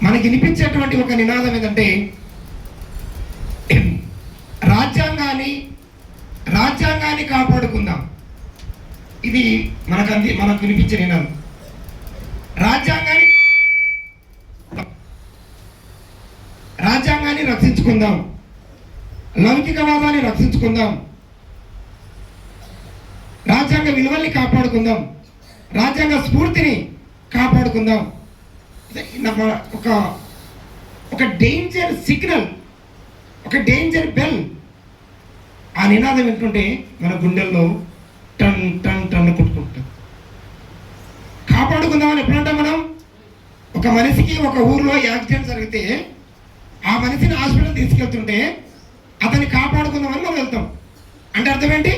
మనకి వినిపించేటువంటి ఒక నినాదం ఏంటంటే రాజ్యాంగాన్ని కాపాడుకుందాం. ఇది మనకు వినిపించే నినాదం. రాజ్యాంగాన్ని రక్షించుకుందాం, లౌకికవాదాన్ని రక్షించుకుందాం, రాజ్యాంగ విలువల్ని కాపాడుకుందాం, రాజ్యాంగ స్ఫూర్తిని కాపాడుకుందాం. ఒక డేంజర్ సిగ్నల్, ఒక డేంజర్ బెల్. ఆ నినాదం వింటుంటే మన గుండెల్లో టన్ టన్ టన్ కొట్టుకుంటాం. కాపాడుకుందామని ఎప్పుడంటే మనం ఒక మనిషికి ఒక ఊర్లో యాక్సిడెంట్ జరిగితే ఆ మనిషిని హాస్పిటల్ తీసుకెళ్తుంటే అతన్ని కాపాడుకుందామని మనం వెళ్తాం. అంటే అర్థం ఏంటి?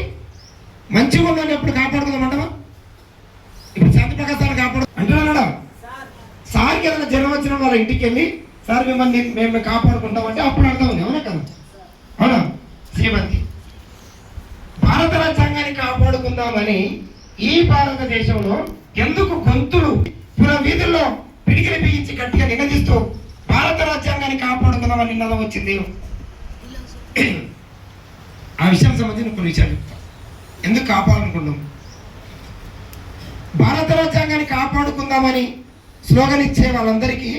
మంచిగా ఉందని ఎప్పుడు కాపాడుకుందామంటావా? ఇప్పుడు శాంతిప్రకాశ్ సార్ కాపాడు అంటున్నాడా? సార్కి ఏదైనా జ్వరం వచ్చిన వాళ్ళ ఇంటికి వెళ్ళి సార్ మిమ్మల్ని మేము కాపాడుకుంటామంటే అప్పుడు అర్థం ఉంది. అవునా కదా? అవునా? శ్రీమంతి భారత రాజ్యాంగాన్ని కాపాడుకుందామని ఈ భారతదేశంలో ఎందుకు గొంతులు పుర వీధుల్లో పిడికిలి బిగించి గట్టిగా నినదిస్తూ భారత రాజ్యాంగాన్ని కాపాడుకుందామని నినాదం వచ్చింది? ఆ విషయం సంబంధించిన కొన్ని విషయాలు చెప్తాం. ఎందుకు కాపాడాలనుకున్నాం? భారత రాజ్యాంగాన్ని కాపాడుకుందామని స్లోగన్ ఇచ్చే వాళ్ళందరికీ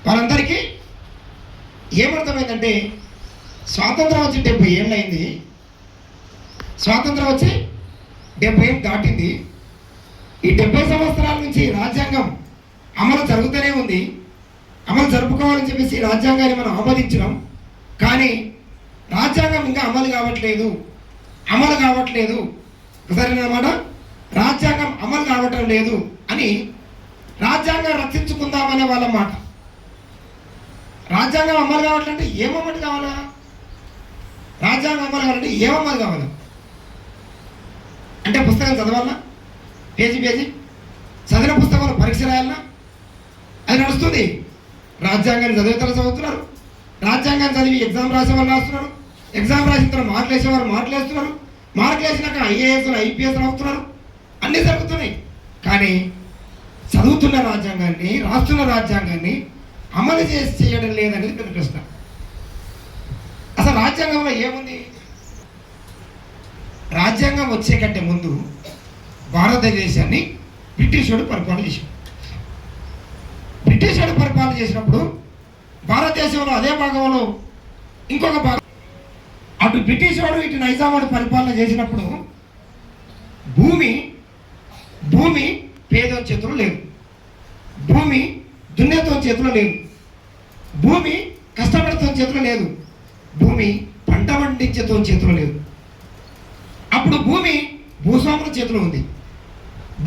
వాళ్ళందరికీ ఏమర్థమైందంటే స్వాతంత్రం వచ్చి 70 ఏళ్ళు అయింది. స్వాతంత్రం వచ్చి 70 ఏళ్ళు దాటింది. ఈ 70 సంవత్సరాల నుంచి రాజ్యాంగం అమలు జరుగుతూనే ఉంది. అమలు జరుపుకోవాలని చెప్పేసి రాజ్యాంగాన్ని మనం ఆమోదించినాం. కానీ రాజ్యాంగం ఇంకా అమలు కావట్లేదు. సరేనమాట? రాజ్యాంగం అమలు కావటం లేదు అని రాజ్యాంగం రక్షించుకుందామనే వాళ్ళ మాట. రాజ్యాంగం అమలు కావాలంటే ఏమమ్మటి కావాలా? రాజ్యాంగం అమలు కావాలంటే ఏమమ్మలు కావాలా? అంటే పుస్తకం చదవాలన్నా, పేజీ చదివిన పుస్తకంలో పరీక్ష రాయాలన్నా? అది నడుస్తుంది. రాజ్యాంగాన్ని చదువుతున్నారు, రాజ్యాంగాన్ని చదివి ఎగ్జామ్ రాసే వాళ్ళు రాస్తున్నారు, ఎగ్జామ్ రాసిన తర్వాత మార్కులు వేసేవారు మార్కులు వేస్తున్నారు, మార్కులు వేసినాక ఐఏఎస్లు ఐపీఎస్లు అవుతున్నారు. అన్నీ జరుగుతున్నాయి. కానీ చదువుతున్న రాజ్యాంగాన్ని, రాస్తున్న రాజ్యాంగాన్ని అమలు చేయడం లేదనేది పెద్ద ప్రశ్న. అసలు రాజ్యాంగంలో ఏముంది? రాజ్యాంగం వచ్చే కంటే ముందు భారతదేశాన్ని బ్రిటిష్ పరిపాలన చేశాడు. బ్రిటిష్ పరిపాలన చేసినప్పుడు భారతదేశంలో అదే భాగంలో ఇంకొక భాగం, అటు బ్రిటిష్ వాడు ఇటు నైజాం పరిపాలన చేసినప్పుడు భూమి పేదోని చేతిలో లేదు, భూమి దున్నేతోని చేతిలో లేదు, భూమి కష్టపడతోని చేతిలో లేదు, భూమి పంట పండించేతోని చేతిలో లేదు. అప్పుడు భూమి భూస్వాముల చేతిలో ఉంది,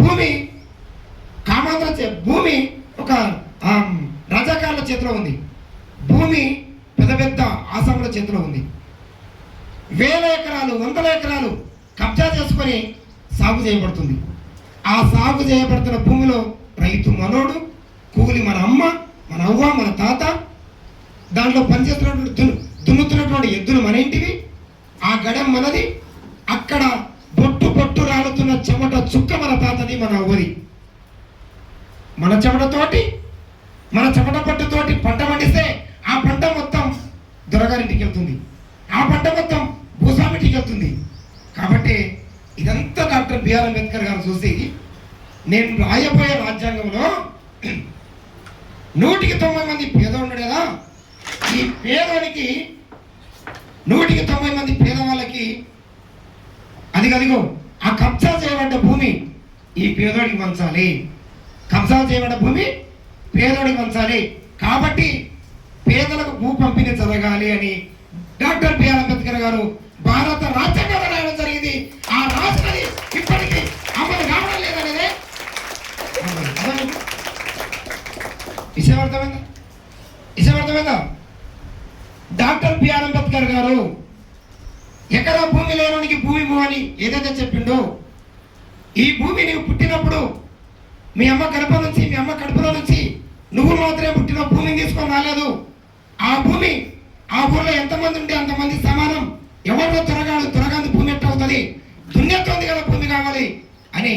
భూమి భూమి ఒక రజాకారుల చేతిలో ఉంది, భూమి పెద్ద ఆసాముల చేతిలో ఉంది. వేల ఎకరాలు, వందల ఎకరాలు కబ్జా చేసుకొని సాగు చేయబడుతుంది. ఆ సాగు చేయబడుతున్న భూమిలో రైతు మనోడు, కూలి మన అమ్మ, మన అవ్వ, మన తాత, దాంట్లో పనిచేస్తున్నటువంటి దున్నుతున్నటువంటి ఎద్దులు మన ఇంటివి, ఆ గడెం మనది, అక్కడ బొట్టు రాలుతున్న చెమట చుక్క మన తాతది, మన అవ్వది. మన చెమట పట్టుతోటి పంట పండిస్తే ఆ పంట మొత్తం దొరగారింటికి వెళ్తుంది, ఆ పంట మొత్తం భూస్వామిటికి వెళ్తుంది. కాబట్టి ఇదంతా డాక్టర్ బిఆర్ అంబేద్కర్ గారు చూసి, నేను రాయబోయే రాజ్యాంగంలో 100కి 90 మంది పేదవాళ్ళు కదా, ఈ పేదవానికి 100కి 90 మంది పేదవాళ్ళకి అదిగో ఆ కబ్జా చేయబడ్డ భూమి ఈ పేదోడికి పంచాలి, కబ్జా చేయబడ్డ భూమి పేదోడికి పంచాలి. కాబట్టి పేదలకు భూ పంపిణీ జరగాలి అని డాక్టర్ బిఆర్ అంబేద్కర్ గారు భారత రాజ్యాంగంలో రాయడం జరిగింది. ఆ రాసినది ఇప్పటికీ అమలు కావడం లేదనేదే విషయమర్థమైందా? డాక్టర్ బిఆర్ అంబేద్కర్ గారు ఎకరా భూమి లేనోనికి భూమి అని ఏదైతే చెప్పిండో, ఈ భూమి నీవు పుట్టినప్పుడు మీ అమ్మ కడుపులో నుంచి నువ్వు మాత్రమే పుట్టిన భూమిని తీసుకొని రాలేదు. ఆ భూమి ఆ ఊళ్ళో ఎంతమంది ఉంటే అంతమంది సమానం. ఎవరిలో త్వరగాంది భూమి ఎట్లా అవుతుంది? దున్నేతోంది కదా భూమి కావాలి అని,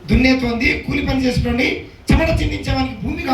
దున్నేతోంది కూలి పని చేసుకోండి, చెమట చిందించే వానికి భూమి కావాలి.